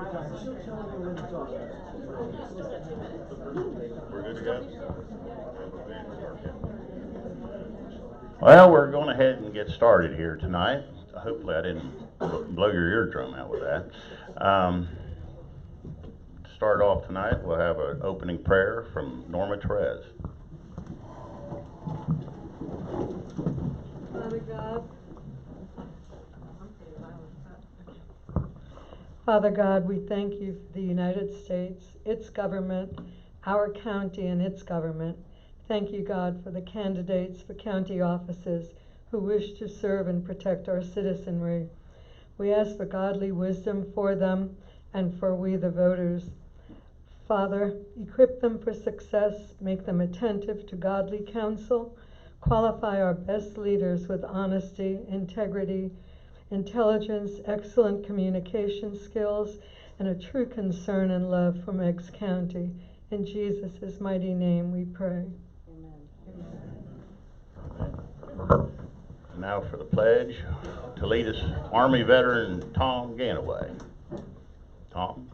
We're good to go? Well, we're going ahead and get started here tonight. Hopefully I didn't blow your eardrum out with that. To start off tonight, we'll have an opening prayer from Norma Therese. Father God, we thank you for the United States, its government, our county and its government. Thank you, God, for the candidates for county offices who wish to serve and protect our citizenry. We ask for godly wisdom for them and for we the voters. Father, equip them for success, make them attentive to godly counsel, qualify our best leaders with honesty, integrity, intelligence, excellent communication skills, and a true concern and love for Meigs County. In Jesus' mighty name we pray. Amen. Now for the pledge. To lead us, Army veteran Tom Ganaway. Tom.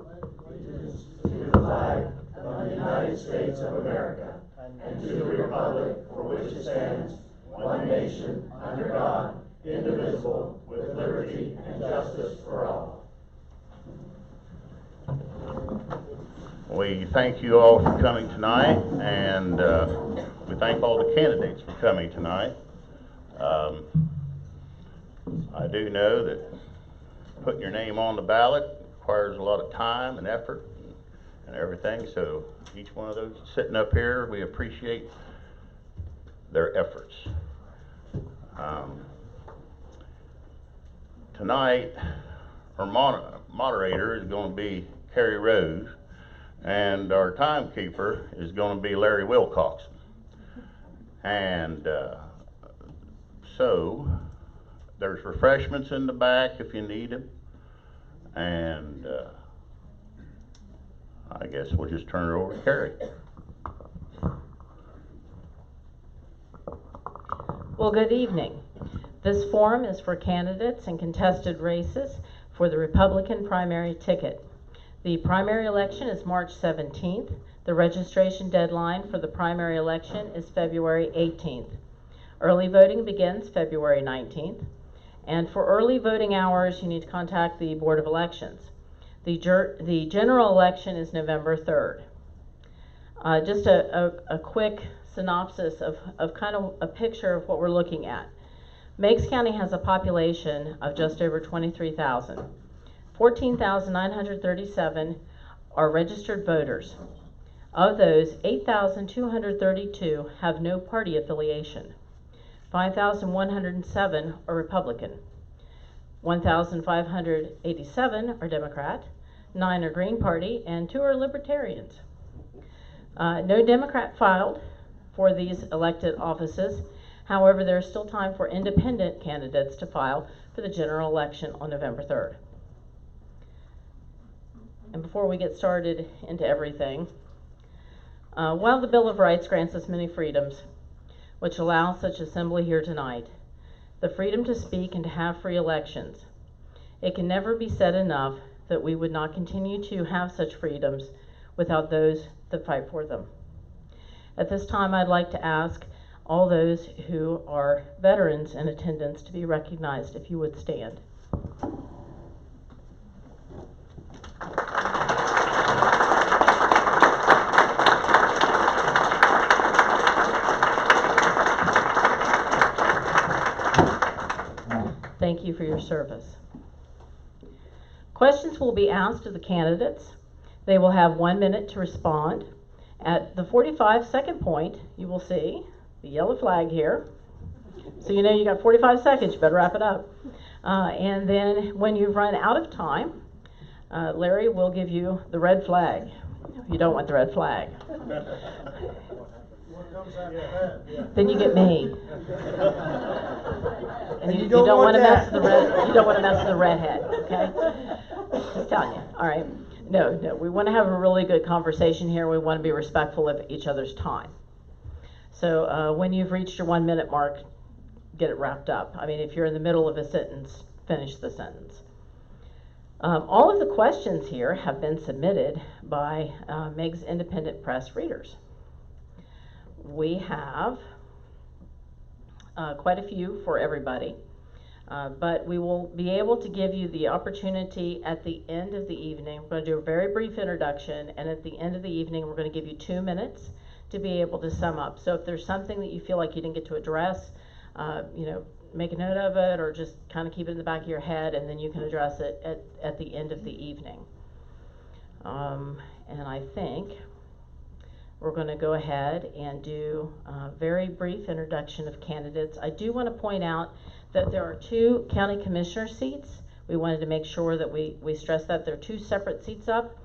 To the flag of the United States of America and to the republic for which it stands, one nation, under God, indivisible, with liberty and justice for all. We thank you all for coming tonight, and we thank all the candidates for coming tonight. I do know that putting your name on the ballot requires a lot of time and effort and everything, so each one of those sitting up here, we appreciate their efforts. Tonight, our moderator is going to be Carrie Rose, and our timekeeper is going to be Larry Wilcoxon. And so there's refreshments in the back if you need them, and I guess we'll just turn it over to Carrie. Well, good evening. This forum is for candidates in contested races for the Republican primary ticket. The primary election is March 17th. The registration deadline for the primary election is February 18th. Early voting begins February 19th. And for early voting hours, you need to contact the Board of Elections. The general election is November 3rd. Just a quick synopsis of kind of a picture of what we're looking at. Meigs County has a population of just over 23,000. 14,937 are registered voters. Of those, 8,232 have no party affiliation. 5,107 are Republican. 1,587 are Democrat, 9 are Green Party, and 2 are Libertarians. No Democrat filed for these elected offices. However, there is still time for independent candidates to file for the general election on November 3rd. And before we get started into everything, while the Bill of Rights grants us many freedoms, which allow such assembly here tonight, the freedom to speak and to have free elections, it can never be said enough that we would not continue to have such freedoms without those that fight for them. At this time, I'd like to ask all those who are veterans in attendance to be recognized, if you would stand. Thank you for your service. Questions will be asked of the candidates. They will have 1 minute to respond. At the 45-second point, you will see the yellow flag here. So you know you got 45 seconds, you better wrap it up. And then when you've run out of time, Larry will give you the red flag. You don't want the red flag. What comes after that? Yeah. Then you get me. And you don't want to mess with the red. You don't want to mess with the redhead. Okay? Just telling you. All right. No. We want to have a really good conversation here. We want to be respectful of each other's time. So when you've reached your 1 minute mark, get it wrapped up. I mean, if you're in the middle of a sentence, finish the sentence. All of the questions here have been submitted by MEG's independent press readers. We have quite a few for everybody, but we will be able to give you the opportunity at the end of the evening. We're going to do a very brief introduction, and at the end of the evening we're going to give you 2 minutes to be able to sum up. So if there's something that you feel like you didn't get to address, make a note of it, or just kind of keep it in the back of your head, and then you can address it at the end of the evening. And I think we're going to go ahead and do a very brief introduction of candidates. I do want to point out that there are 2 county commissioner seats. We wanted to make sure that we stress that there are 2 separate seats up.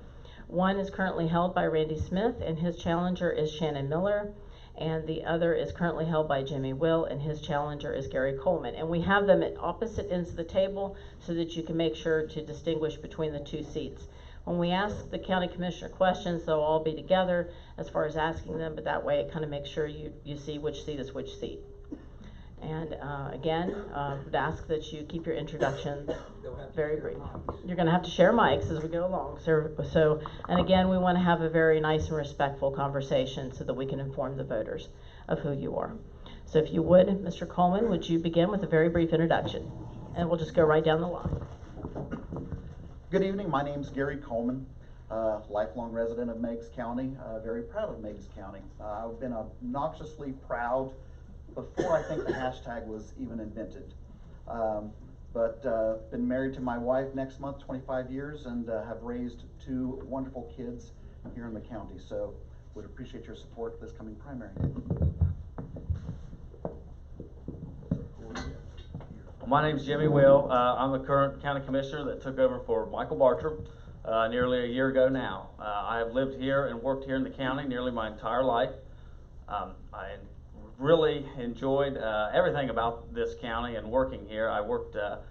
One is currently held by Randy Smith, and his challenger is Shannon Miller. And the other is currently held by Jimmy Will, and his challenger is Gary Coleman. And we have them at opposite ends of the table so that you can make sure to distinguish between the 2 seats. When we ask the county commissioner questions, they'll all be together as far as asking them, but that way it kind of makes sure you see which seat is which seat. And again, would ask that you keep your introductions very brief. You're going to have to share mics as we go along. So, and again, we want to have a very nice and respectful conversation so that we can inform the voters of who you are. So if you would, Mr. Coleman, would you begin with a very brief introduction? And we'll just go right down the line. Good evening, my name's Gary Coleman, lifelong resident of Meigs County, very proud of Meigs County. I've been obnoxiously proud before I think the hashtag was even invented. Been married to my wife next month, 25 years, and have raised 2 wonderful kids here in the county. So would appreciate your support this coming primary. My name's Jimmy Will. I'm the current county commissioner that took over for Michael Bartram nearly a year ago now. I have lived here and worked here in the county nearly my entire life. I really enjoyed everything about this county and working here. I worked at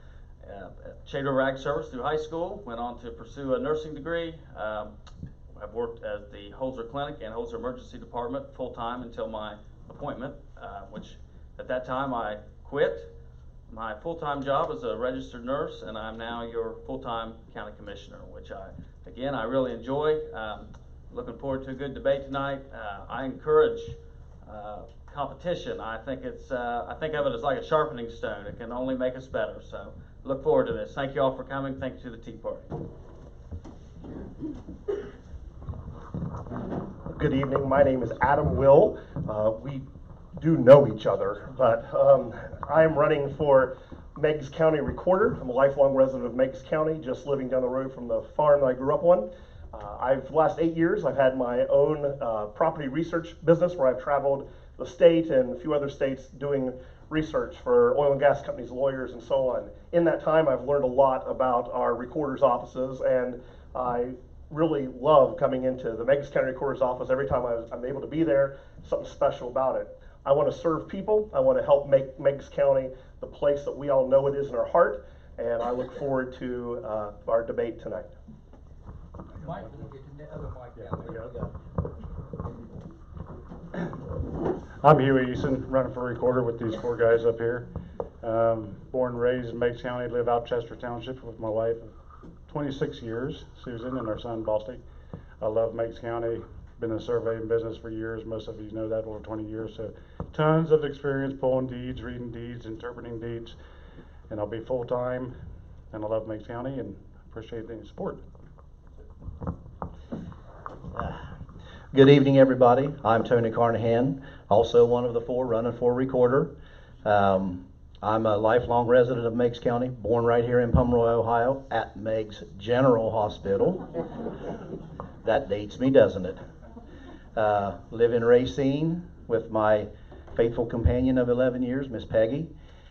Shade River Ag Service through high school, went on to pursue a nursing degree. I've worked at the Holzer Clinic and Holzer Emergency Department full-time until my appointment, which at that time I quit my full-time job as a registered nurse, and I'm now your full-time county commissioner, which I really enjoy. Looking forward to a good debate tonight. I encourage competition. I think of it as like a sharpening stone. It can only make us better. So look forward to this. Thank you all for coming. Thank you to the Tea Party. Good evening, my name is Adam Will. We do know each other, but I am running for Meigs County Recorder. I'm a lifelong resident of Meigs County, just living down the road from the farm that I grew up on. The last 8 years, I've had my own property research business where I've traveled the state and a few other states doing research for oil and gas companies, lawyers, and so on. In that time, I've learned a lot about our recorder's offices, and I really love coming into the Meigs County Recorder's office. Every time I'm able to be there, something special about it. I want to serve people. I want to help make Meigs County the place that we all know it is in our heart, and I look forward to our debate tonight. Mike, we'll get the other mic down there. I'm Huey Eason, running for recorder with these 4 guys up here. Born and raised in Meigs County, live out Chester Township with my wife 26 years, Susan, and our son, Bostic. I love Meigs County, been in the surveying business for years. Most of you know that, over 20 years. So tons of experience pulling deeds, reading deeds, interpreting deeds. And I'll be full-time, and I love Meigs County and appreciate the support. Good evening, everybody. I'm Tony Carnahan, also one of the 4 running for recorder. I'm a lifelong resident of Meigs County, born right here in Pomeroy, Ohio, at Meigs General Hospital. That dates me, doesn't it? Live in Racine with my faithful companion of 11 years, Miss Peggy,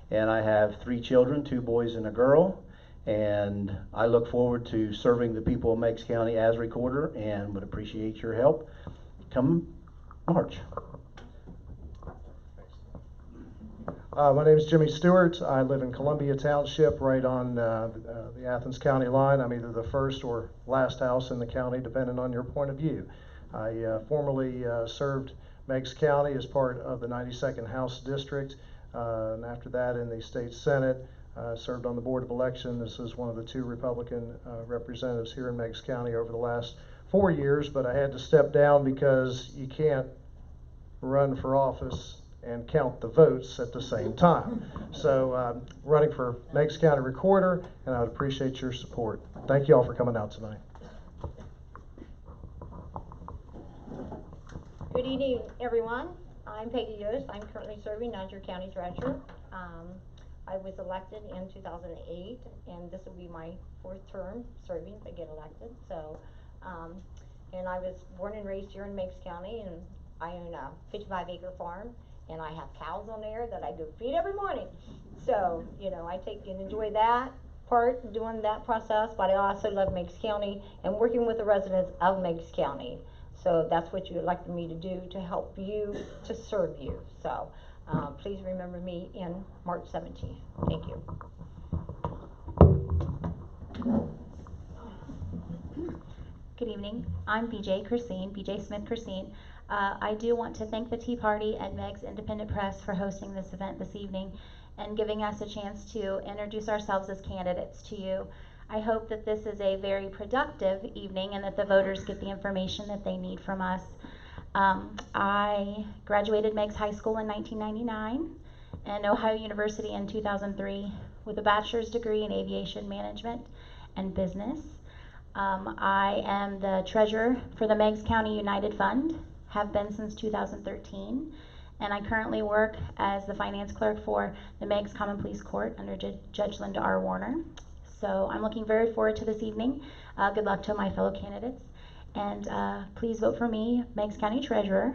and I have 3 children, 2 boys and a girl. And I look forward to serving the people of Meigs County as recorder and would appreciate your help come March. My name is Jimmy Stewart. I live in Columbia Township, right on the Athens County line. I'm either the first or last house in the county, depending on your point of view. I formerly served Meigs County as part of the 92nd House District, and after that in the State Senate. Served on the Board of Election. This is one of the 2 Republican representatives here in Meigs County over the last 4 years, but I had to step down because you can't run for office and count the votes at the same time. So running for Meigs County Recorder, and I would appreciate your support. Thank you all for coming out tonight. Good evening, everyone. I'm Peggy Yost. I'm currently serving as your county treasurer. I was elected in 2008, and this will be my 4th term serving if I get elected. So, and I was born and raised here in Meigs County, and I own a 55-acre farm, and I have cows on there that I go feed every morning. So, you know, I take and enjoy that part, doing that process, but I also love Meigs County and working with the residents of Meigs County. So that's what you elected me to do, to help you, to serve you. So please remember me in March 17th. Thank you. Good evening. I'm BJ Smith Christine. I do want to thank the Tea Party and Meigs Independent Press for hosting this event this evening and giving us a chance to introduce ourselves as candidates to you. I hope that this is a very productive evening and that the voters get the information that they need from us. I graduated Meigs High School in 1999 and Ohio University in 2003 with a bachelor's degree in aviation management and business. I am the treasurer for the Meigs County United Fund, have been since 2013, and I currently work as the finance clerk for the Meigs Common Pleas Court under Judge Linda R. Warner. So I'm looking very forward to this evening. Good luck to my fellow candidates. And please vote for me, Meigs County Treasurer,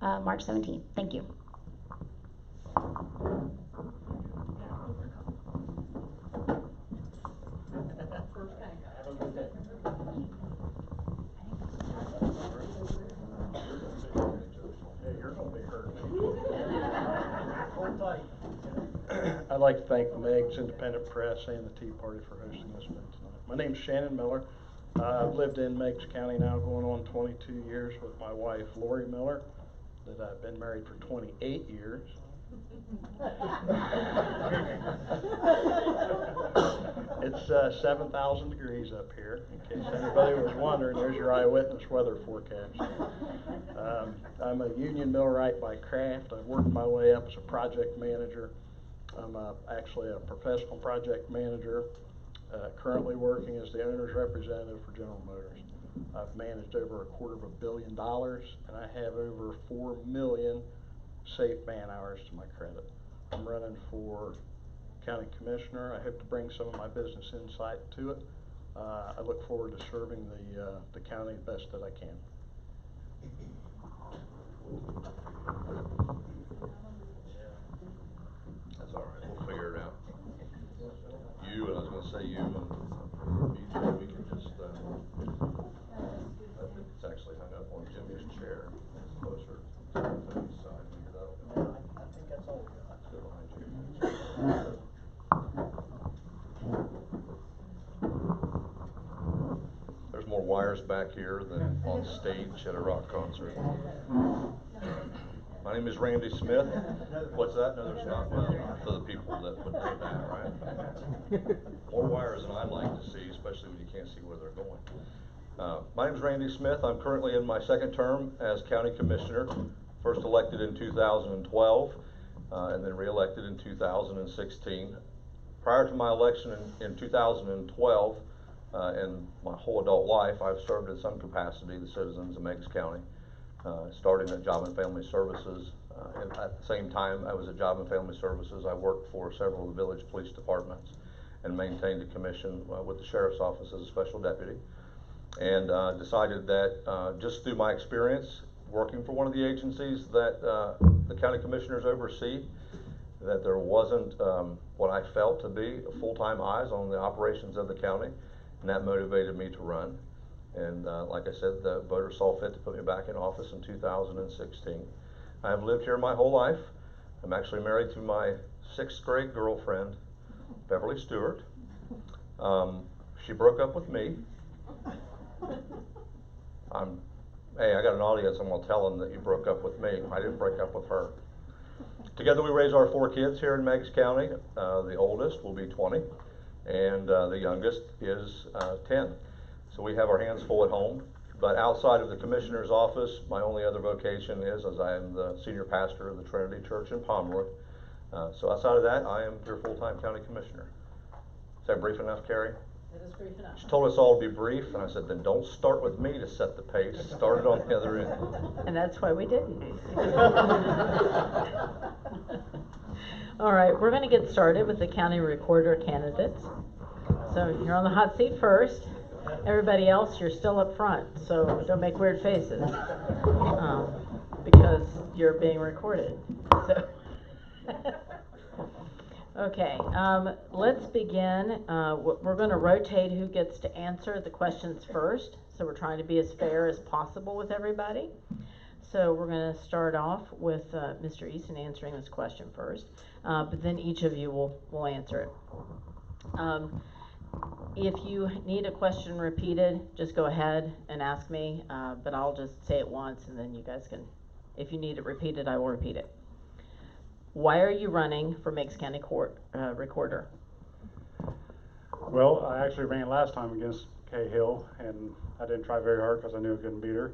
March 17th. Thank you. I'd like to thank the Meigs Independent Press and the Tea Party for hosting this event tonight. My name is Shannon Miller. I've lived in Meigs County now going on 22 years with my wife, Lori Miller, that I've been married for 28 years. It's 7,000 degrees up here, in case anybody was wondering. There's your eyewitness weather forecast. I'm a union millwright by craft. I've worked my way up as a project manager. I'm actually a professional project manager, currently working as the owner's representative for General Motors. I've managed over $250 million, and I have over 4 million safe man hours to my credit. I'm running for county commissioner. I hope to bring some of my business insight to it. I look forward to serving the county the best that I can. That's all right. We'll figure it out. You, and I was going to say you and BJ, we can just, it's actually hung up on Jimmy's chair. It's closer to the side. I think that's all we got. Let's go behind you. There's more wires back here than on stage at a rock concert. My name is Randy Smith. What's that? No, there's not. Well, for the people that would know that, right? More wires than I'd like to see, especially when you can't see where they're going. My name is Randy Smith. I'm currently in my second term as county commissioner. First elected in 2012, and then re-elected in 2016. Prior to my election in 2012, and my whole adult life, I've served in some capacity the citizens of Meigs County. Starting at Job and Family Services. And at the same time I was at Job and Family Services, I worked for several of the village police departments and maintained a commission with the Sheriff's Office as a special deputy. And decided that just through my experience working for one of the agencies that the county commissioners oversee, that there wasn't what I felt to be full-time eyes on the operations of the county, and that motivated me to run. And like I said, the voters saw fit to put me back in office in 2016. I have lived here my whole life. I'm actually married to my 6th grade girlfriend, Beverly Stewart. She broke up with me. Hey, I got an audience, I'm gonna tell them that you broke up with me. I didn't break up with her. Together we raise our 4 kids here in Meigs County. The oldest will be 20, and the youngest is 10. So we have our hands full at home. But outside of the commissioner's office, my only other vocation is as I am the senior pastor of the Trinity Church in Pomeroy. So outside of that, I am your full-time county commissioner. Is that brief enough, Carrie? It is brief enough. She told us all to be brief, and I said, then don't start with me to set the pace. Start it on the other end. And that's why we didn't. All right, we're going to get started with the county recorder candidates. So you're on the hot seat first. Everybody else, you're still up front, so don't make weird faces because you're being recorded. So. Okay, let's begin. We're going to rotate who gets to answer the questions first. So we're trying to be as fair as possible with everybody. So we're going to start off with Mr. Easton answering this question first, but then each of you will answer it. If you need a question repeated, just go ahead and ask me, but I'll just say it once and then you guys can, if you need it repeated, I will repeat it. Why are you running for Meigs County Court Recorder? Well, I actually ran last time against Kay Hill, and I didn't try very hard because I knew I couldn't beat her.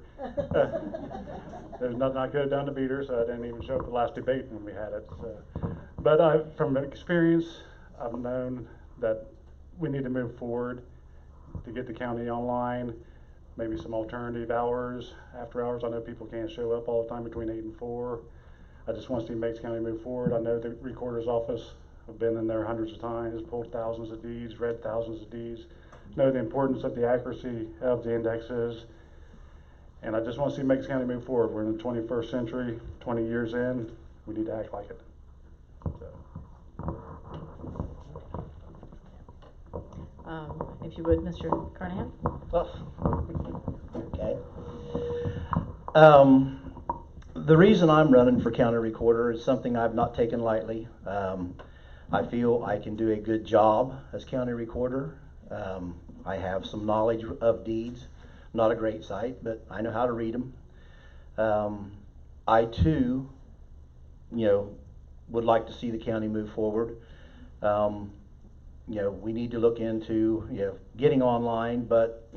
There's nothing I could have done to beat her, so I didn't even show up at the last debate when we had it. So. But from experience, I've known that we need to move forward to get the county online, maybe some alternative hours, after hours. I know people can't show up all the time between 8 and 4. I just want to see Meigs County move forward. I know the recorder's office, I've been in there hundreds of times, pulled thousands of deeds, read thousands of deeds, know the importance of the accuracy of the indexes, and I just want to see Meigs County move forward. We're in the 21st century, 20 years in, we need to act like it. If you would, Mr. Carnahan. Okay. The reason I'm running for county recorder is something I've not taken lightly. I feel I can do a good job as county recorder. I have some knowledge of deeds, not a great sight, but I know how to read them. I too, would like to see the county move forward. We need to look into, getting online, but,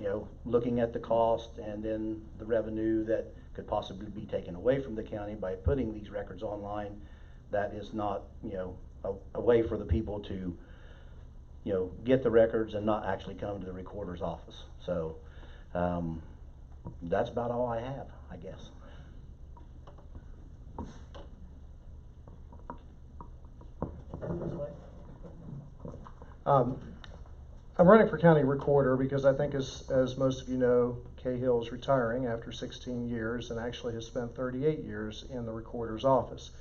looking at the cost and then the revenue that could possibly be taken away from the county by putting these records online. That is not, a way for the people to, get the records and not actually come to the recorder's office. So, that's about all I have, I guess. I'm running for county recorder because I think, as most of you know, Kay Hill is retiring after 16 years and actually has spent 38 years in the recorder's office.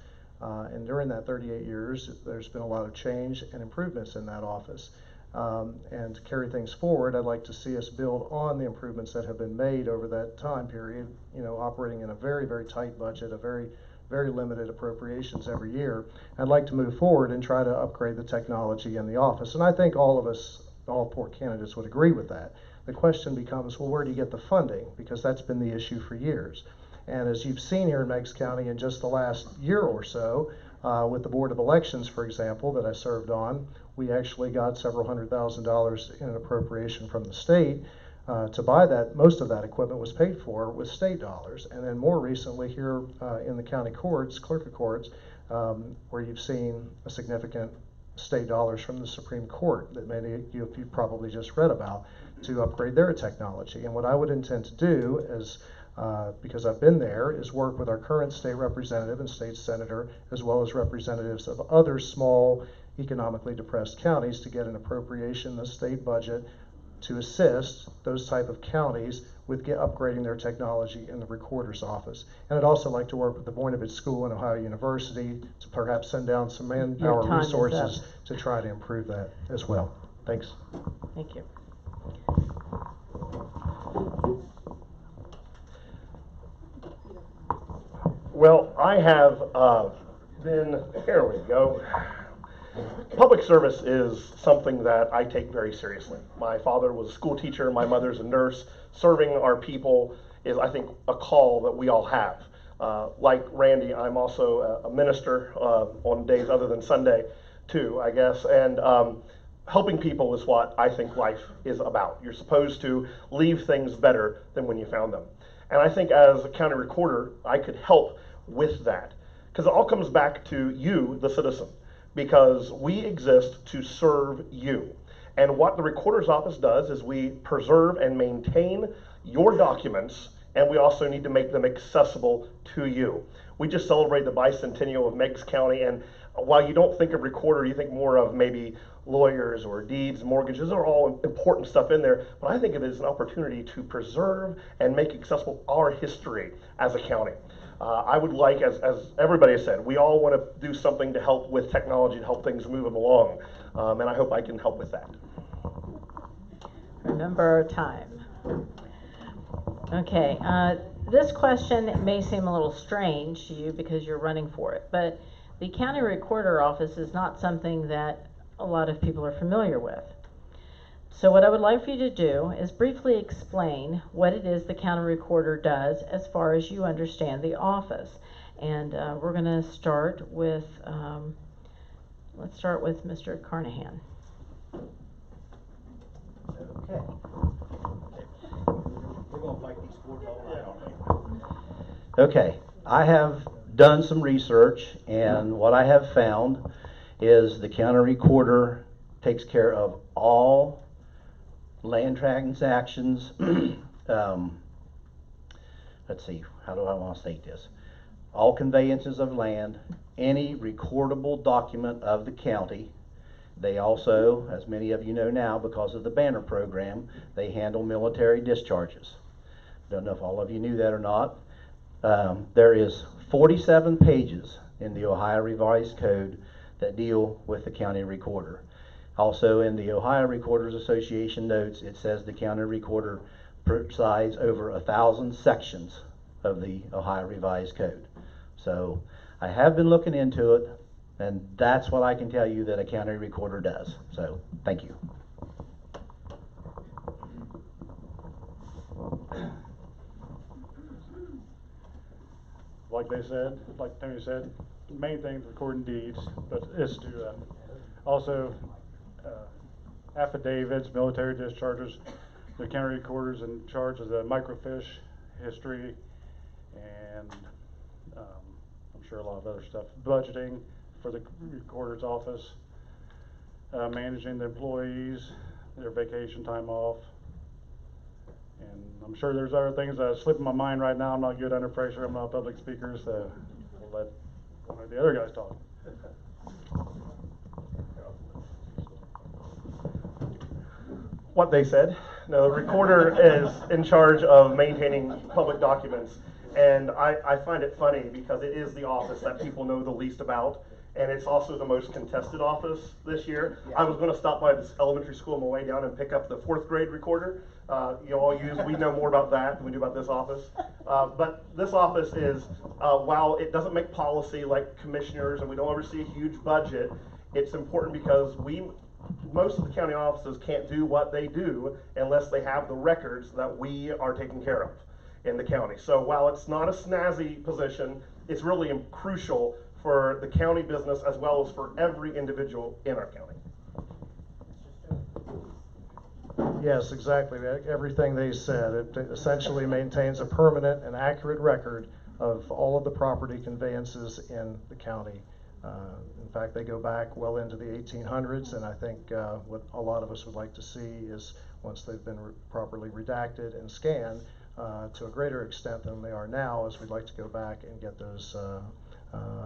And during that 38 years, there's been a lot of change and improvements in that office. And to carry things forward, I'd like to see us build on the improvements that have been made over that time period, operating in a very, very tight budget, a very, very limited appropriations every year. I'd like to move forward and try to upgrade the technology in the office. And I think all of us, all 4 candidates would agree with that. The question becomes, well, where do you get the funding? Because that's been the issue for years. And as you've seen here in Meigs County in just the last year or so, with the Board of Elections, for example, that I served on, we actually got several $100,000 in an appropriation from the state to buy that. Most of that equipment was paid for with state dollars. And then more recently here in the county courts, clerk of courts, where you've seen a significant state dollars from the Supreme Court that many of you probably just read about to upgrade their technology. And what I would intend to do is, because I've been there, is work with our current state representative and state senator, as well as representatives of other small economically depressed counties, to get an appropriation in the state budget to assist those type of counties with upgrading their technology in the recorder's office. And I'd also like to work with the Voinovich School and Ohio University to perhaps send down some manpower resources to try to improve that as well. Thanks. Thank you. Well, I have here we go. Public service is something that I take very seriously. My father was a school teacher, my mother's a nurse. Serving our people is, I think, a call that we all have. Like Randy, I'm also a minister on days other than Sunday too, I guess, and helping people is what I think life is about. You're supposed to leave things better than when you found them. And I think as a county recorder, I could help with that. Because it all comes back to you, the citizen, because we exist to serve you. And what the recorder's office does is we preserve and maintain your documents, and we also need to make them accessible to you. We just celebrated the bicentennial of Meigs County, and while you don't think of recorder, you think more of maybe lawyers or deeds, mortgages. Those are all important stuff in there, but I think of it as an opportunity to preserve and make accessible our history as a county. I would like, as everybody has said, we all want to do something to help with technology, to help things move them along, and I hope I can help with that. Remember our time. Okay, this question may seem a little strange to you because you're running for it, but the county recorder office is not something that a lot of people are familiar with. So what I would like for you to do is briefly explain what it is the county recorder does as far as you understand the office. And we're going to start with, let's start with Mr. Carnahan. Okay. We're going to fight these sports all night, aren't we? Okay, I have done some research, and what I have found is the county recorder takes care of all land transactions. Let's see, how do I want to state this? All conveyances of land, any recordable document of the county. They also, as many of you know now, because of the Banner program, they handle military discharges. Don't know if all of you knew that or not. There is 47 pages in the Ohio Revised Code that deal with the county recorder. Also in the Ohio Recorders Association notes, it says the county recorder presides over 1,000 sections of the Ohio Revised Code. So I have been looking into it, and that's what I can tell you that a county recorder does. So thank you. Like they said, like Tony said, the main thing is recording deeds, but is to also affidavits, military discharges. The county recorder's in charge of the microfiche history, and I'm sure a lot of other stuff. Budgeting for the recorder's office, managing the employees, their vacation time off, and I'm sure there's other things that slip in my mind right now. I'm not good under pressure. I'm not a public speaker, so we'll let one of the other guys talk. What they said. No, the recorder is in charge of maintaining public documents, and I find it funny because it is the office that people know the least about, and it's also the most contested office this year. I was going to stop by this elementary school on my way down and pick up the 4th grade recorder. We know more about that than we do about this office. But this office is, while it doesn't make policy like commissioners and we don't oversee a huge budget, it's important because most of the county offices can't do what they do unless they have the records that we are taking care of in the county. So while it's not a snazzy position, it's really crucial for the county business as well as for every individual in our county. Yes, exactly. Everything they said. It essentially maintains a permanent and accurate record of all of the property conveyances in the county. In fact, they go back well into the 1800s, and I think what a lot of us would like to see is once they've been properly redacted and scanned to a greater extent than they are now, is we'd like to go back and get those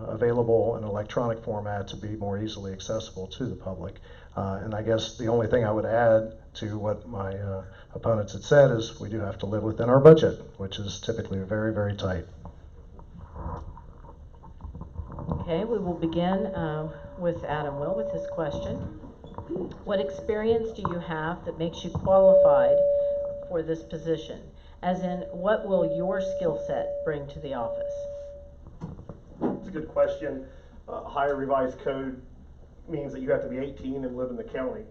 available in electronic format to be more easily accessible to the public. And I guess the only thing I would add to what my opponents had said is we do have to live within our budget, which is typically very, very tight. Okay, we will begin with Adam Will with his question. What experience do you have that makes you qualified for this position? As in, what will your skill set bring to the office? It's a good question. Ohio Revised Code means that you have to be 18 and live in the county.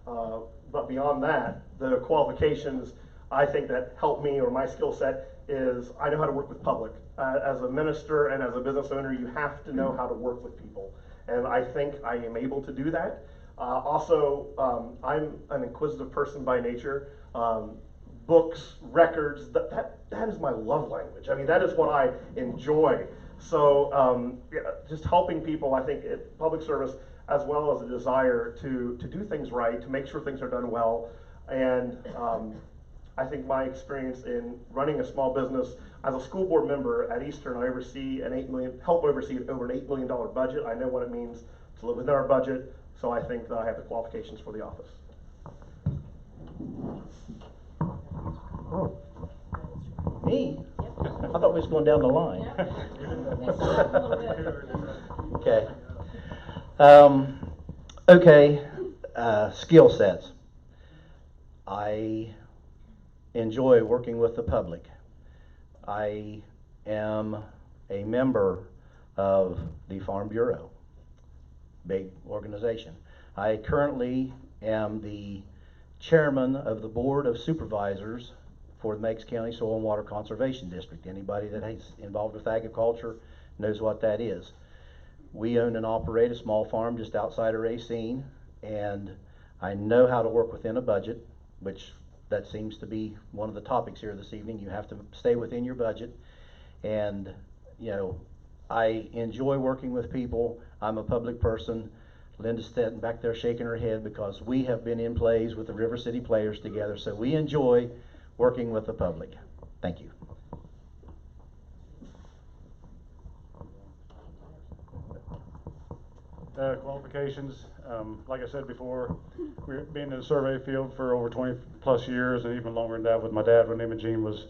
But beyond that, the qualifications, I think that helped me, or my skill set is I know how to work with public. As a minister and as a business owner, you have to know how to work with people. And I think I am able to do that. I'm an inquisitive person by nature. Books, records, that is my love language. I mean, that is what I enjoy. So yeah, just helping people, I think public service, as well as a desire to do things right, to make sure things are done well. And I think my experience in running a small business, as a school board member at Eastern, I oversee help oversee over an $8 million budget. I know what it means to live within our budget, so I think that I have the qualifications for the office. Me? I thought we was going down the line. Okay. Skill sets. I enjoy working with the public. I am a member of the Farm Bureau, big organization. I currently am the chairman of the Board of Supervisors for the Meigs County Soil and Water Conservation District. Anybody that is involved with agriculture knows what that is. We own and operate a small farm just outside of Racine, and I know how to work within a budget, which that seems to be one of the topics here this evening. You have to stay within your budget, and you know, I enjoy working with people. I'm a public person. Linda's sitting back there shaking her head because we have been in plays with the River City Players together, so we enjoy working with the public. Thank you. Qualifications, like I said before, we've been in the survey field for over 20 plus years, and even longer than that with my dad when Imogene was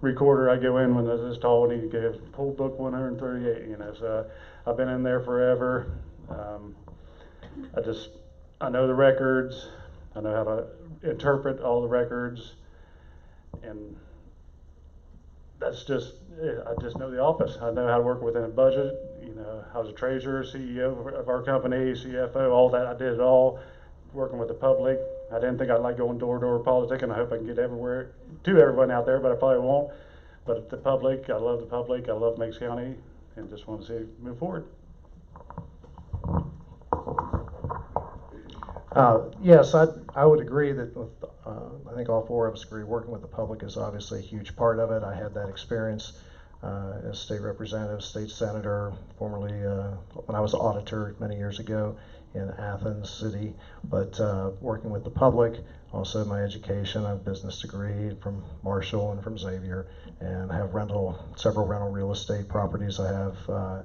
recorder. I go in when I was this tall and he gave poll book 138, you know, so I've been in there forever. I know the records, I know how to interpret all the records, and that's just, I just know the office. I know how to work within a budget. You know, I was a treasurer, CEO of our company, CFO, all that. I did it all, working with the public. I didn't think I'd like going door-to-door politicking. I hope I can get everywhere to everyone out there, but I probably won't. But the public, I love the public. I love Meigs County, and just want to see it move forward. Yes, I would agree that with, I think all four of us agree working with the public is obviously a huge part of it. I had that experience as state representative, state senator, formerly when I was auditor many years ago in Athens City, but working with the public, also my education, I have a business degree from Marshall and from Xavier, and I have several rental real estate properties I have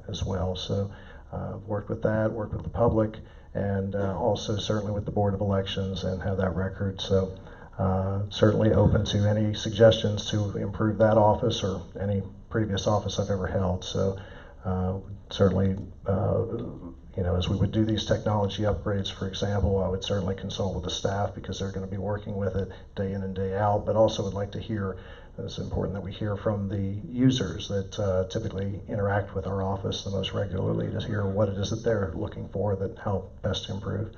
as well. So worked with that, worked with the public, and also certainly with the Board of Elections and have that record. So certainly open to any suggestions to improve that office or any previous office I've ever held. So certainly, you know, as we would do these technology upgrades, for example, I would certainly consult with the staff because they're going to be working with it day in and day out, but also would like to hear, it's important that we hear from the users that typically interact with our office the most regularly to hear what it is that they're looking for, that how best to improve.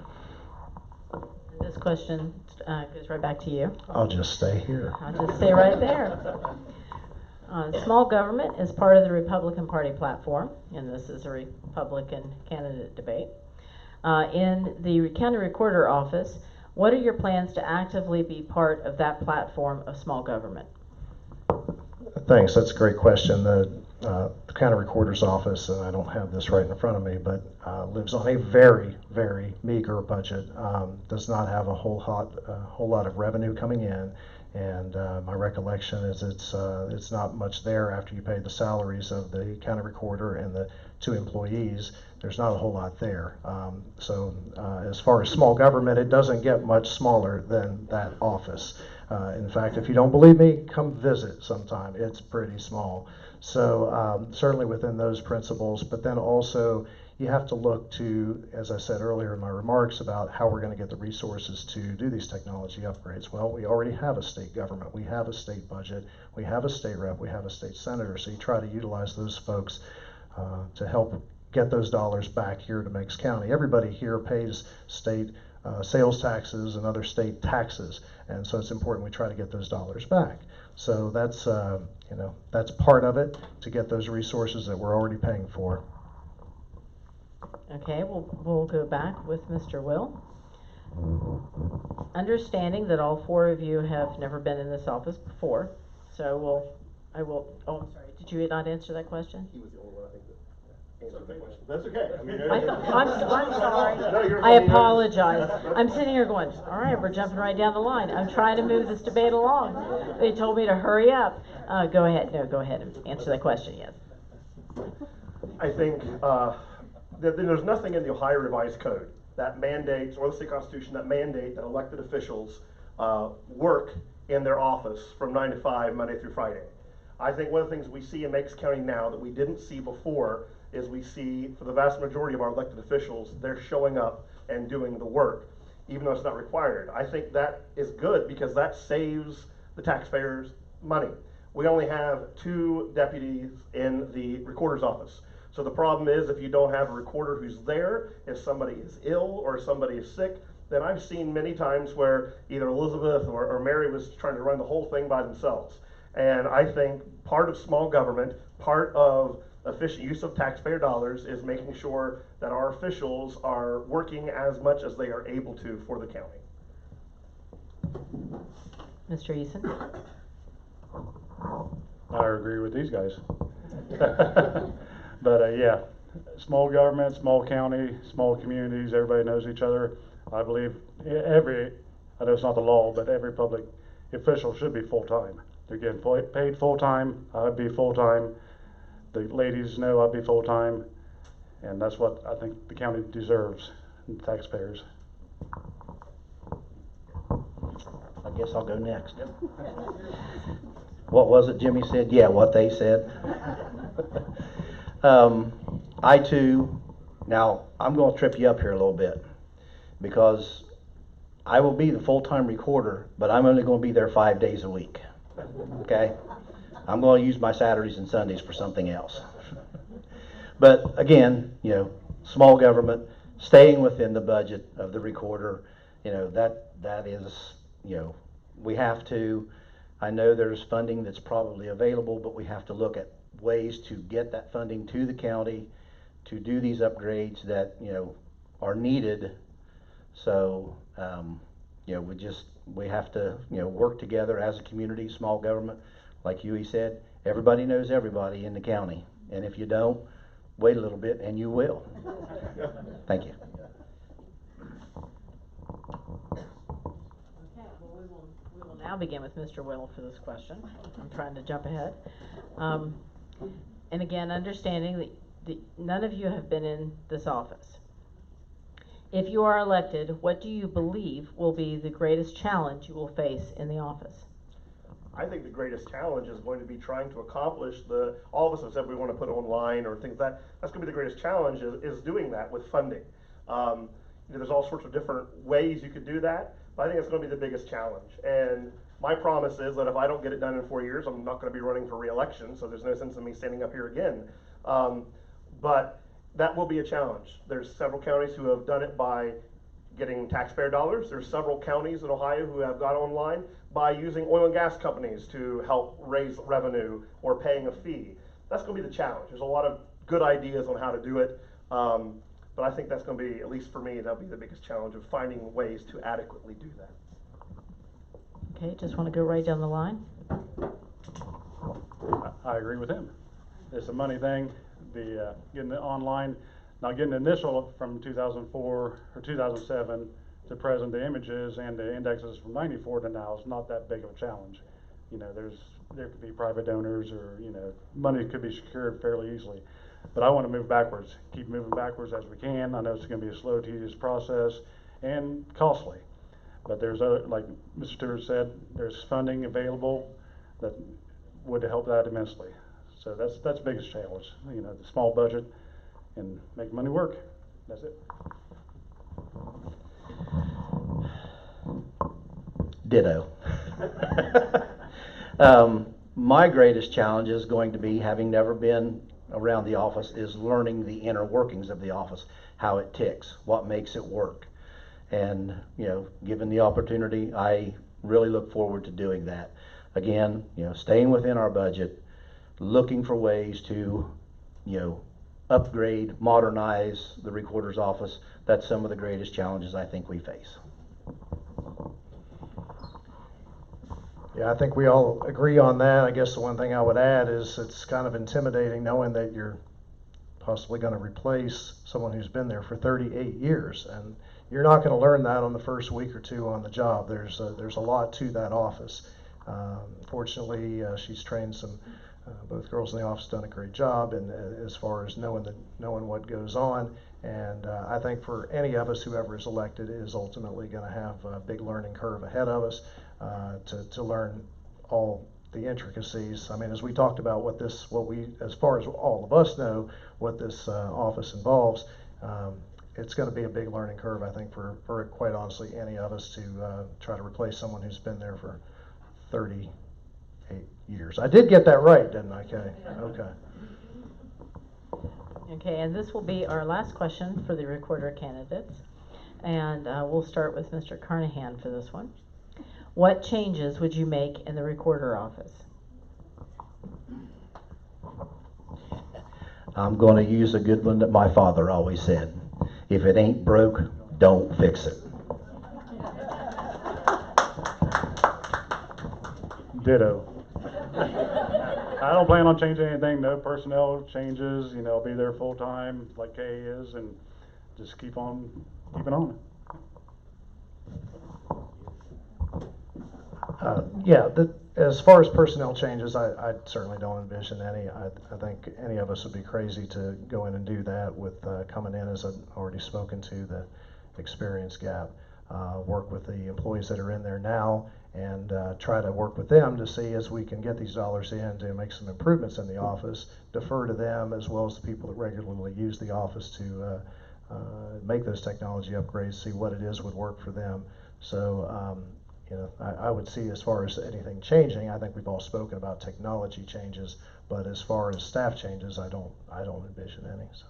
This question goes right back to you. I'll just stay here. I'll just stay right there. Small government is part of the Republican Party platform, and this is a Republican candidate debate. In the county recorder office, what are your plans to actively be part of that platform of small government? Thanks, that's a great question. The county recorder's office, and I don't have this right in front of me, but lives on a very, very meager budget. Does not have a whole lot of revenue coming in. And my recollection is it's not much there after you pay the salaries of the county recorder and the 2 employees. There's not a whole lot there. So as far as small government, it doesn't get much smaller than that office. In fact, if you don't believe me, come visit sometime. It's pretty small. So certainly within those principles, but then also you have to look to, as I said earlier in my remarks, about how we're going to get the resources to do these technology upgrades. Well, we already have a state government. We have a state budget. We have a state rep. We have a state senator. So you try to utilize those folks to help get those dollars back here to Meigs County. Everybody here pays state sales taxes and other state taxes. And so it's important we try to get those dollars back. So that's, that's part of it, to get those resources that we're already paying for. Okay, we'll go back with Mr. Will. Understanding that all four of you have never been in this office before, so I will, oh, I'm sorry, did you not answer that question? He was the only one, I think, that answered the question. That's okay. I mean, I'm sorry. No, you're I fine. apologize. I'm sitting here going, all right, we're jumping right down the line. I'm trying to move this debate along. They told me to hurry up. Go ahead. No, go ahead and answer that question, yes. I think that there's nothing in the Ohio Revised Code that mandates, or the state constitution, that mandate that elected officials work in their office from 9 to 5, Monday through Friday. I think one of the things we see in Meigs County now that we didn't see before is we see, for the vast majority of our elected officials, they're showing up and doing the work, even though it's not required. I think that is good because that saves the taxpayers money. We only have 2 deputies in the recorder's office. So the problem is, if you don't have a recorder who's there, if somebody is ill or somebody is sick, then I've seen many times where either Elizabeth or Mary was trying to run the whole thing by themselves. And I think part of small government, part of efficient use of taxpayer dollars, is making sure that our officials are working as much as they are able to for the county. Mr. Eason? I agree with these guys. But yeah, small government, small county, small communities, everybody knows each other. I believe I know it's not the law, but every public official should be full-time. They're getting paid full-time. I'd be full-time. The ladies know I'd be full-time. And that's what I think the county deserves, and taxpayers. I guess I'll go next. What was it Jimmy said? Yeah, what they said. I too, now I'm going to trip you up here a little bit, because I will be the full-time recorder, but I'm only going to be there 5 days a week. Okay? I'm going to use my Saturdays and Sundays for something else. But again, small government, staying within the budget of the recorder, that is, we have to. I know there's funding that's probably available, but we have to look at ways to get that funding to the county to do these upgrades that are needed. So we have to work together as a community, small government. Like Huey said, everybody knows everybody in the county, and if you don't, wait a little bit and you will. Thank you. We will now begin with Mr. Will for this question. I'm trying to jump ahead. And again, understanding that none of you have been in this office. If you are elected, what do you believe will be the greatest challenge you will face in the office? I think the greatest challenge is going to be trying to accomplish all of us have said we want to put online or things that's going to be the greatest challenge is doing that with funding. There's all sorts of different ways you could do that, but I think it's going to be the biggest challenge. And my promise is that if I don't get it done in 4 years, I'm not going to be running for re-election, so there's no sense in me standing up here again. But that will be a challenge. There's several counties who have done it by getting taxpayer dollars. There's several counties in Ohio who have got online by using oil and gas companies to help raise revenue or paying a fee. That's going to be the challenge. There's a lot of good ideas on how to do it, but I think that's going to be, at least for me, that'll be the biggest challenge of finding ways to adequately do that. Okay, just want to go right down the line. I agree with him. It's a money thing. Getting it online, not getting the initial from 2004 or 2007 to present, the images and the indexes from 94 to now is not that big of a challenge. There could be private donors, or money could be secured fairly easily. But I want to move backwards, keep moving backwards as we can. I know it's going to be a slow, tedious process and costly. But there's like Mr. Stewart said, there's funding available that would help that immensely. So that's the biggest challenge, the small budget and make money work. That's it. Ditto. My greatest challenge is going to be, having never been around the office, is learning the inner workings of the office, how it ticks, what makes it work. And, given the opportunity, I really look forward to doing that. Again, staying within our budget, looking for ways to, upgrade, modernize the recorder's office. That's some of the greatest challenges I think we face. Yeah, I think we all agree on that. I guess the one thing I would add is it's kind of intimidating knowing that you're possibly going to replace someone who's been there for 38 years. And you're not going to learn that on the first week or two on the job. There's a lot to that office. Fortunately, she's trained some, both girls in the office done a great job, and as far as knowing what goes on. And I think for any of us, whoever is elected is ultimately going to have a big learning curve ahead of us to learn all the intricacies. I mean, as we talked about as far as all of us know, what this office involves, it's going to be a big learning curve, I think, for quite honestly any of us to try to replace someone who's been there for 38 years. I did get that right, didn't I, Kay? Okay. Okay, and this will be our last question for the recorder candidates. And we'll start with Mr. Carnahan for this one. What changes would you make in the recorder office? I'm going to use a good one that my father always said. If it ain't broke, don't fix it. Ditto. I don't plan on changing anything, no personnel changes, I'll be there full time like Kay is, and just keep on keeping on. As far as personnel changes, I certainly don't envision any. I think any of us would be crazy to go in and do that with coming in, as I've already spoken to, the experience gap. Work with the employees that are in there now and try to work with them to see as we can get these dollars in to make some improvements in the office, defer to them as well as the people that regularly use the office to make those technology upgrades, see what it is would work for them. So I would see, as far as anything changing, I think we've all spoken about technology changes, but as far as staff changes, I don't envision any. So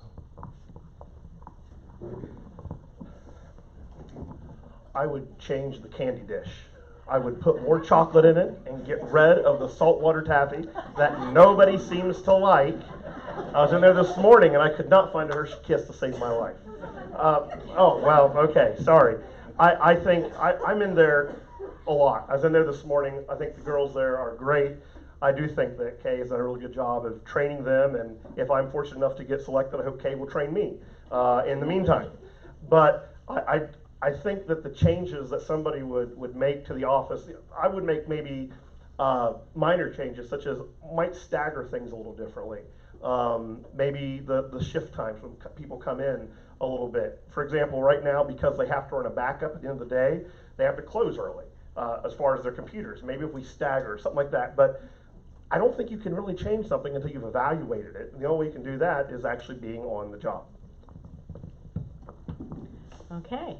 I would change the candy dish. I would put more chocolate in it and get rid of the saltwater taffy that nobody seems to like. I was in there this morning and I could not find a Hershey Kiss to save my life. Okay, sorry. I think I'm in there a lot. I was in there this morning. I think the girls there are great. I do think that Kay has done a really good job of training them, and if I'm fortunate enough to get selected, I hope Kay will train me in the meantime. But I think that the changes that somebody would make to the office, I would make maybe minor changes, such as might stagger things a little differently. Maybe the shift times when people come in a little bit. For example, right now, because they have to run a backup at the end of the day, they have to close early as far as their computers. Maybe if we stagger, something like that. But I don't think you can really change something until you've evaluated it. And the only way you can do that is actually being on the job. Okay,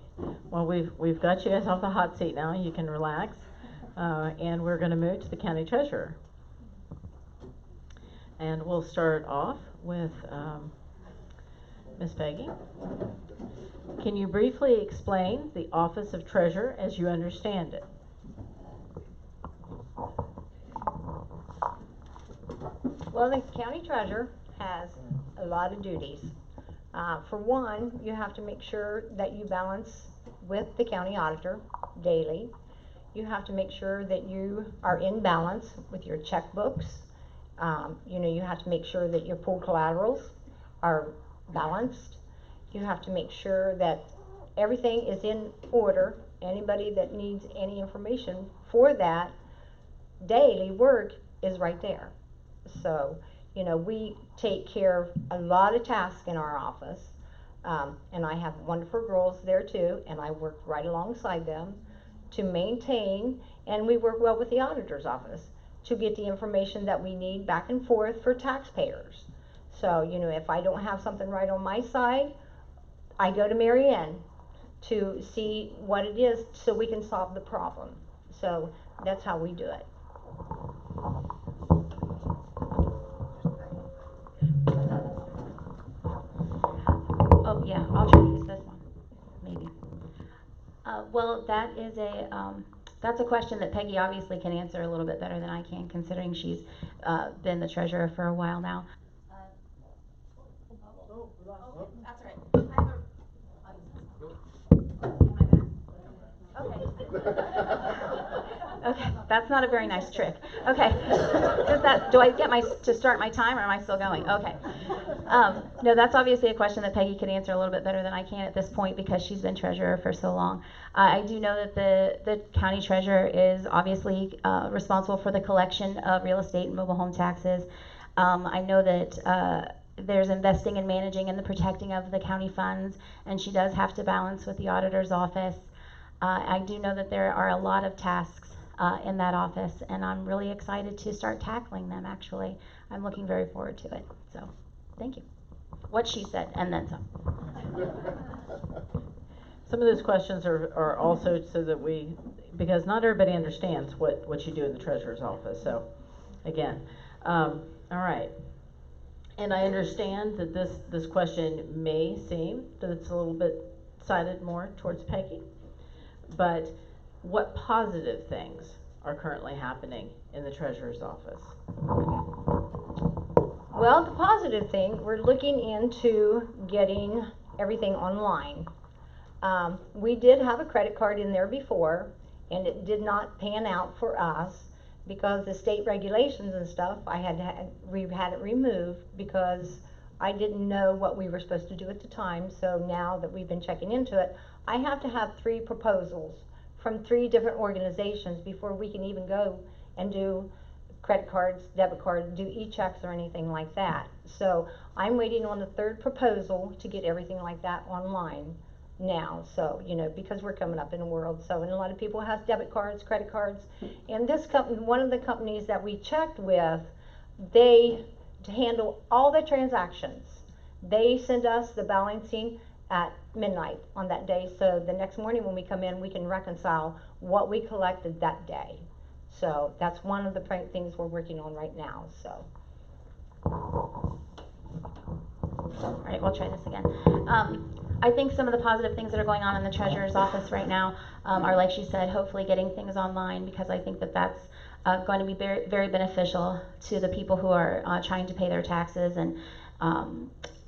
well, we've got you guys off the hot seat now. You can relax, and we're going to move to the county treasurer. And we'll start off with Ms. Peggy. Can you briefly explain the office of treasurer as you understand it? Well, the county treasurer has a lot of duties. For one, you have to make sure that you balance with the county auditor daily. You have to make sure that you are in balance with your checkbooks. You have to make sure that your pool collaterals are balanced. You have to make sure that everything is in order. Anybody that needs any information for that daily work is right there. So, we take care of a lot of tasks in our office, and I have wonderful girls there too, and I work right alongside them to maintain, and we work well with the auditor's office to get the information that we need back and forth for taxpayers. So, if I don't have something right on my side, I go to Mary Ann to see what it is so we can solve the problem. So that's how we do it. Oh, yeah, I'll try to use this one, maybe. that is that's a question that Peggy obviously can answer a little bit better than I can, considering she's been the treasurer for a while now. That's right. Okay, that's not a very nice trick. Okay, do I get to start my time, or am I still going? Okay. No, that's obviously a question that Peggy could answer a little bit better than I can at this point, because she's been treasurer for so long. I do know that the county treasurer is obviously responsible for the collection of real estate and mobile home taxes. I know that there's investing and managing and the protecting of the county funds, and she does have to balance with the auditor's office. I do know that there are a lot of tasks in that office, and I'm really excited to start tackling them, actually. I'm looking very forward to it. So, thank you. What she said, and then some. Some of those questions are also so that because not everybody understands what you do in the treasurer's office. So, again, all right. And I understand that this question may seem that it's a little bit sided more towards Peggy, but what positive things are currently happening in the treasurer's office? Well, the positive thing, we're looking into getting everything online. We did have a credit card in there before, and it did not pan out for us because the state regulations and stuff, we had it removed because I didn't know what we were supposed to do at the time. So now that we've been checking into it, I have to have 3 proposals from 3 different organizations before we can even go and do credit cards, debit cards, do e-checks or anything like that. So I'm waiting on the 3rd proposal to get everything like that online now. So, because we're coming up in the world, and a lot of people have debit cards, credit cards, and this company, one of the companies that we checked with, they handle all the transactions. They send us the balancing at midnight on that day, so the next morning when we come in, we can reconcile what we collected that day. So that's one of the things we're working on right now. So. All right, we'll try this again. I think some of the positive things that are going on in the treasurer's office right now are, like she said, hopefully getting things online, because I think that that's going to be very, very beneficial to the people who are trying to pay their taxes. And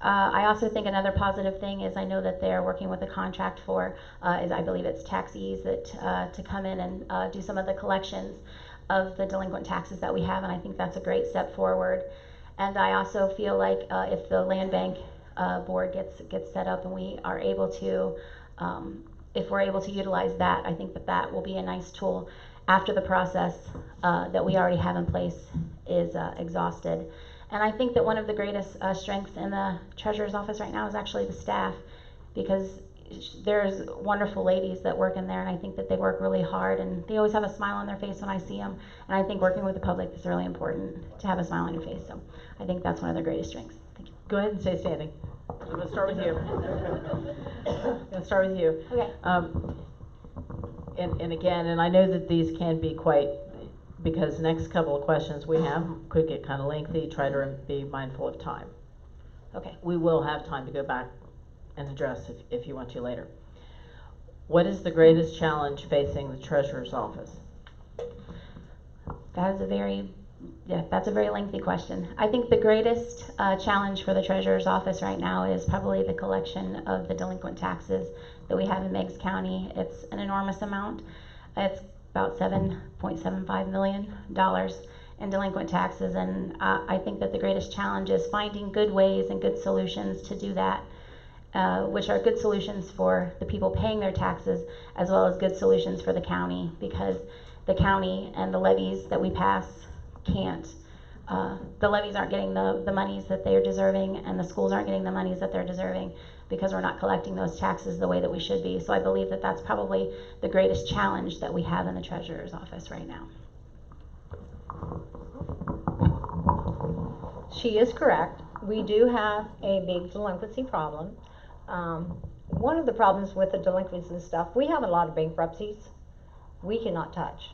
I also think another positive thing is I know that they're working with a contract for, I believe it's taxis that to come in and do some of the collections of the delinquent taxes that we have, and I think that's a great step forward. And I also feel like if the land bank board gets set up and we are able to, if we're able to utilize that, I think that will be a nice tool after the process that we already have in place is exhausted. And I think that one of the greatest strengths in the treasurer's office right now is actually the staff, because there's wonderful ladies that work in there, and I think that they work really hard, and they always have a smile on their face when I see them. And I think working with the public is really important, to have a smile on your face. So I think that's one of their greatest strengths. Thank you. Go ahead and stay standing. I'm going to start with you. Okay. And again, and I know that these can be quite, because the next couple of questions we have could get kind of lengthy. Try to be mindful of time. Okay, we will have time to go back and address if you want to later. What is the greatest challenge facing the treasurer's office? That's a very lengthy question. I think the greatest challenge for the treasurer's office right now is probably the collection of the delinquent taxes that we have in Meigs County. It's an enormous amount. It's about $7.75 million in delinquent taxes, and I think that the greatest challenge is finding good ways and good solutions to do that, which are good solutions for the people paying their taxes, as well as good solutions for the county, because the county and the levies that we pass the levies aren't getting the monies that they're deserving, and the schools aren't getting the monies that they're deserving, because we're not collecting those taxes the way that we should be. So I believe that that's probably the greatest challenge that we have in the treasurer's office right now. She is correct. We do have a big delinquency problem. One of the problems with the delinquencies and stuff, we have a lot of bankruptcies we cannot touch.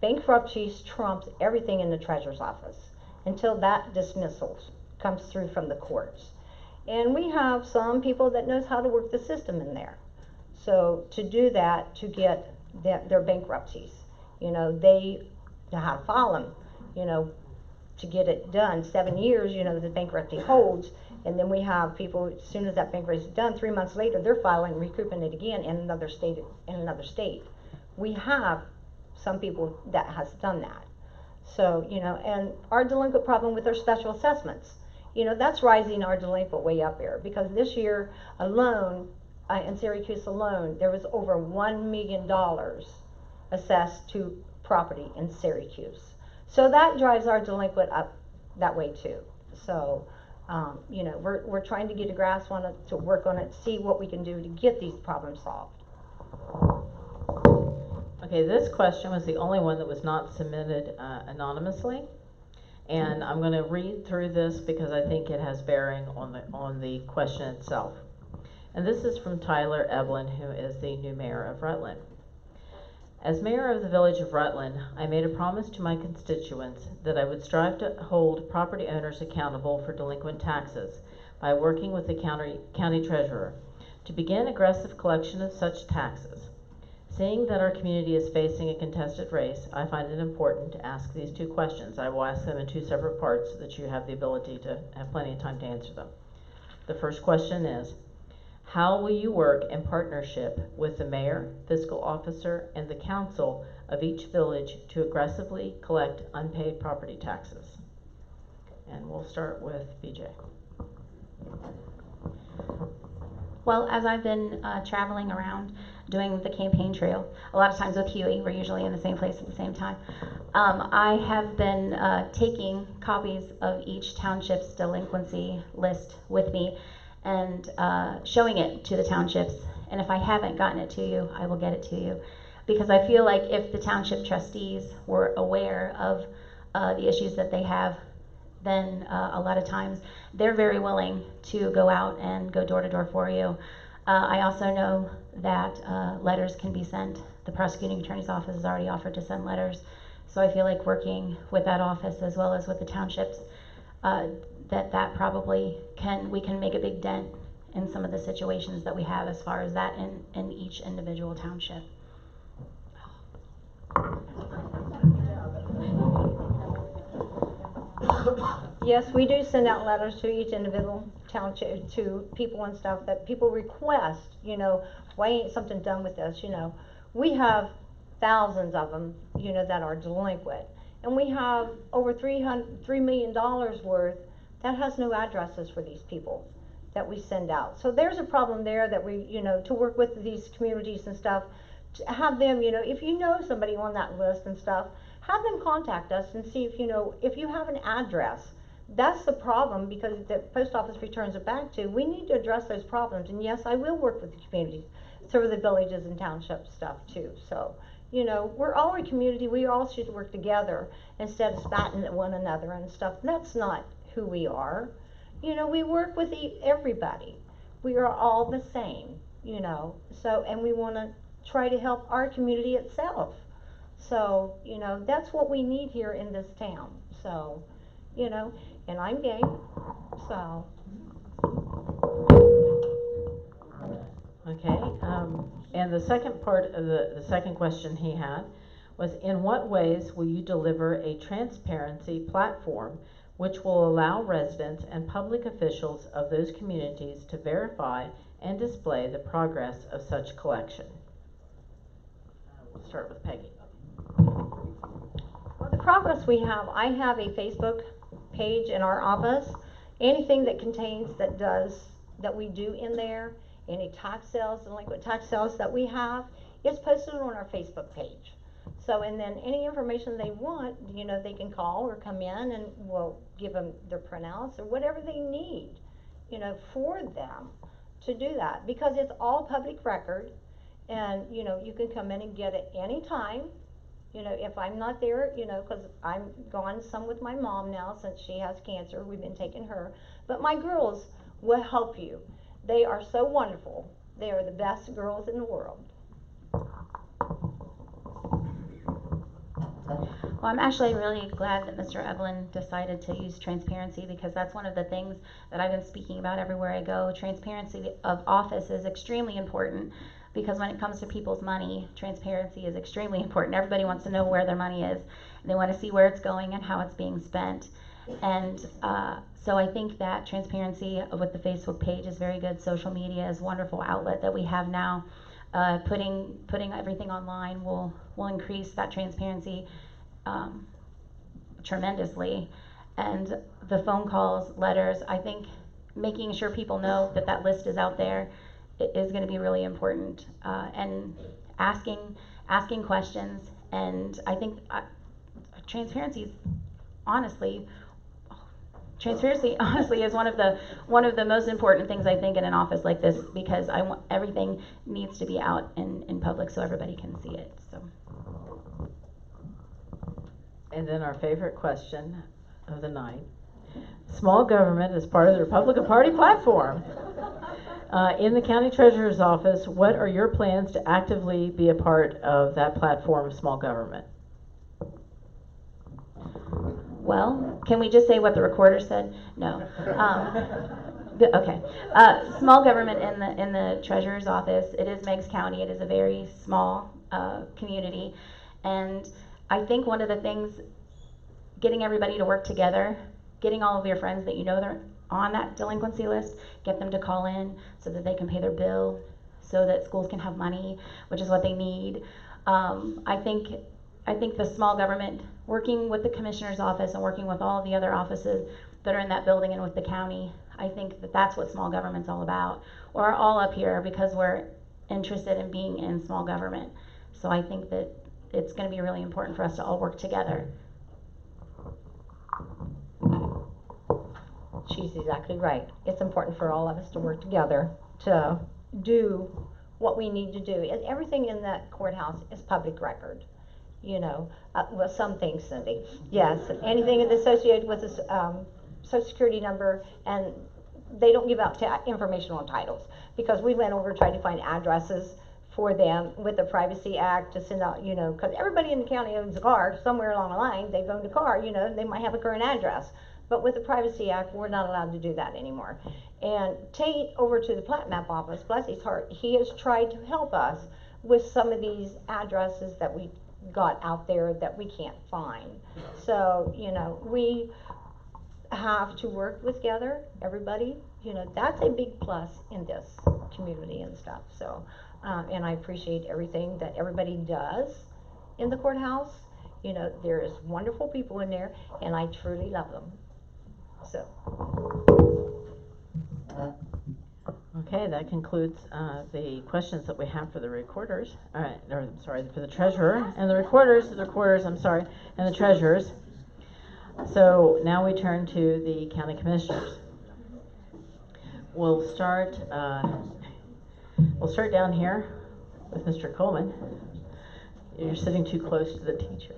Bankruptcies trumps everything in the treasurer's office until that dismissal comes through from the courts. And we have some people that knows how to work the system in there. So to do that, to get their bankruptcies. You know, they know how to file them, you know, to get it done. 7 years, you know, the bankruptcy holds, and then we have people, as soon as that bankruptcy is done, 3 months later, they're filing, recouping it again in another state. We have some people that has done that. So, you know, and our delinquent problem with our special assessments, you know, that's rising our delinquent way up there, because this year alone, in Syracuse alone, there was over $1 million assessed to property in Syracuse. So that drives our delinquent up that way too. So, you know, we're trying to get a grasp on it, to work on it, see what we can do to get these problems solved. Okay, this question was the only one that was not submitted anonymously, and I'm going to read through this because I think it has bearing on the question itself. And this is from Tyler Evelyn, who is the new mayor of Rutland. As mayor of the village of Rutland, I made a promise to my constituents that I would strive to hold property owners accountable for delinquent taxes by working with the county treasurer to begin aggressive collection of such taxes. Seeing that our community is facing a contested race, I find it important to ask these two questions. I will ask them in two separate parts so that you have the ability to have plenty of time to answer them. The first question is, how will you work in partnership with the mayor, fiscal officer, and the council of each village to aggressively collect unpaid property taxes? And we'll start with BJ. Well, as I've been traveling around doing the campaign trail, a lot of times with Huey, we're usually in the same place at the same time, I have been taking copies of each township's delinquency list with me and showing it to the townships. And if I haven't gotten it to you, I will get it to you. Because I feel like if the township trustees were aware of the issues that they have, then a lot of times they're very willing to go out and go door to door for you. I also know that letters can be sent. The prosecuting attorney's office has already offered to send letters. So I feel like working with that office as well as with the townships, that probably we can make a big dent in some of the situations that we have as far as that in each individual township. Yes, we do send out letters to each individual township, to people and stuff, that people request, you know, why ain't something done with this, you know. We have thousands of them, you know, that are delinquent. And we have over $3 million worth that has no addresses for these people that we send out. So there's a problem there that we, you know, to work with these communities and stuff, to have them, you know, if you know somebody on that list and stuff, have them contact us and see if, you know, if you have an address. That's the problem, because the post office returns it back to. We need to address those problems. And yes, I will work with the communities, through the villages and township stuff too. So, you know, we're all a community. We all should work together instead of spatting at one another and stuff. That's not who we are. You know, we work with everybody. We are all the same, you know. So, and we want to try to help our community itself. So, you know, that's what we need here in this town. So, you know, and I'm gay, so. Okay, and the second part of the second question he had was, in what ways will you deliver a transparency platform which will allow residents and public officials of those communities to verify and display the progress of such collection? We'll start with Peggy. Well, the progress we have, I have a Facebook page in our office. Anything that contains, that we do in there, any tax sales, delinquent tax sales that we have, is posted on our Facebook page. So, and then any information they want, you know, they can call or come in and we'll give them their printouts or whatever they need, you know, for them to do that. Because it's all public record, and, you know, you can come in and get it anytime. You know, if I'm not there, you know, because I'm gone some with my mom now since she has cancer. We've been taking her. But my girls will help you. They are so wonderful. They are the best girls in the world. Well, I'm actually really glad that Mr. Evelyn decided to use transparency, because that's one of the things that I've been speaking about everywhere I go. Transparency of office is extremely important, because when it comes to people's money, transparency is extremely important. Everybody wants to know where their money is, and they want to see where it's going and how it's being spent. And so I think that transparency with the Facebook page is very good. Social media is a wonderful outlet that we have now. Putting everything online will increase that transparency tremendously. And the phone calls, letters, I think making sure people know that that list is out there is going to be really important. And asking questions. And I think transparency is honestly is one of the most important things I think in an office like this, because everything needs to be out in public so everybody can see it. So. And then our favorite question of the night: small government is part of the Republican Party platform. In the county treasurer's office, what are your plans to actively be a part of that platform of small government? Well, can we just say what the recorder said? No. Okay. Small government in the treasurer's office. It is Meigs County. It is a very small community, and I think one of the things, getting everybody to work together, getting all of your friends that you know they're on that delinquency list, get them to call in so that they can pay their bill, so that schools can have money, which is what they need. I think the small government, working with the commissioner's office and working with all of the other offices that are in that building and with the county, I think that that's what small government's all about. We're all up here because we're interested in being in small government. So I think that it's going to be really important for us to all work together. She's exactly right. It's important for all of us to work together to do what we need to do. And everything in that courthouse is public record. You know, well, some things, Cindy. Yes, anything associated with this Social Security number, and they don't give out information on titles, because we went over trying to find addresses for them with the Privacy Act to send out, you know, because everybody in the county owns a car. Somewhere along the line, they've owned a car, you know, they might have a current address. But with the Privacy Act, we're not allowed to do that anymore. And Tate, over to the Plat Map office, bless his heart, he has tried to help us with some of these addresses that we got out there that we can't find. So, you know, we have to work together, everybody. You know, that's a big plus in this community and stuff. So, and I appreciate everything that everybody does in the courthouse. You know, there's wonderful people in there, and I truly love them. So. Okay, that concludes the questions that we have for the recorders. All right, or I'm sorry, for the treasurer and the recorders, I'm sorry, and the treasurers. So now we turn to the county commissioners. We'll start down here with Mr. Coleman. You're sitting too close to the teacher.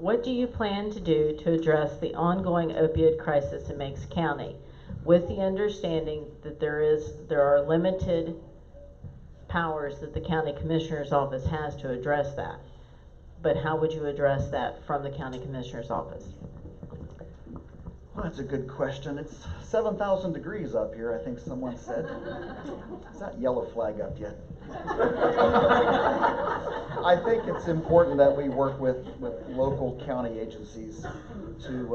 What do you plan to do to address the ongoing opioid crisis in Meigs County, with the understanding that there are limited powers that the county commissioner's office has to address that? But how would you address that from the county commissioner's office? Well, that's a good question. It's 7,000 degrees up here, I think someone said. Is that yellow flag up yet? I think it's important that we work with local county agencies to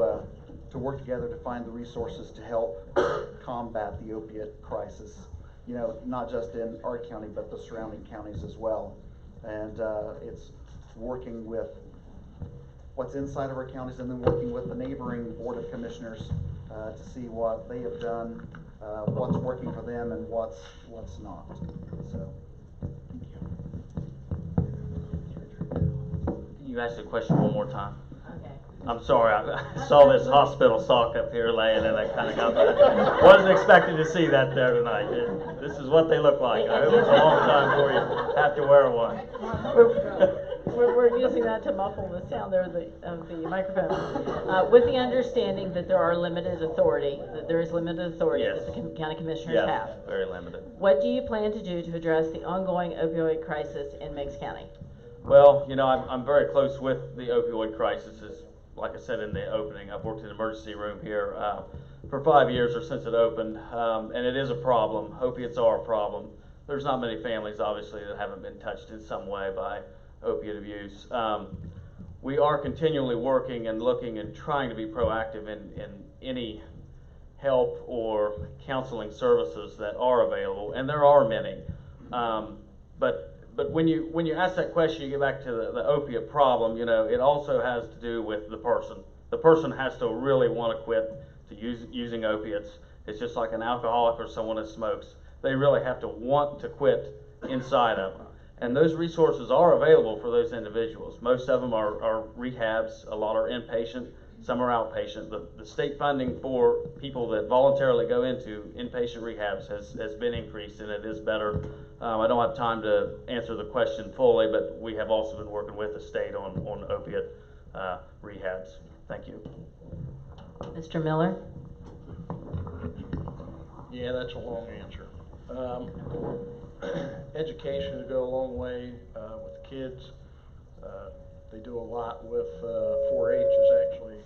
work together to find the resources to help combat the opiate crisis. You know, not just in our county, but the surrounding counties as well. And it's working with what's inside of our counties, and then working with the neighboring Board of Commissioners to see what they have done, what's working for them, and what's not. So. Can you ask the question one more time? Okay. I'm sorry, I saw this hospital sock up here laying, and I kind of got wasn't expecting to see that there tonight. This is what they look like. I hope it's a long time before you have to wear one. We're using that to muffle the sound there of the microphone, with the understanding that there is limited authority that the county commissioners have. Very limited. What do you plan to do to address the ongoing opioid crisis in Meigs County? Well, you know, I'm very close with the opioid crisis. Like I said in the opening, I've worked in the emergency room here for 5 years or since it opened, and it is a problem. Opiates are a problem. There's not many families, obviously, that haven't been touched in some way by opiate abuse. We are continually working and looking and trying to be proactive in any help or counseling services that are available, and there are many. But when you ask that question, you get back to the opiate problem. You know, it also has to do with the person. The person has to really want to quit using opiates. It's just like an alcoholic or someone that smokes. They really have to want to quit inside of them. And those resources are available for those individuals. Most of them are rehabs, a lot are inpatient, some are outpatient. The state funding for people that voluntarily go into inpatient rehabs has been increased, and it is better. I don't have time to answer the question fully, but we have also been working with the state on opiate rehabs. Thank you. Mr. Miller? Yeah, that's a long answer. Education will go a long way with kids. They do a lot with 4-H is actually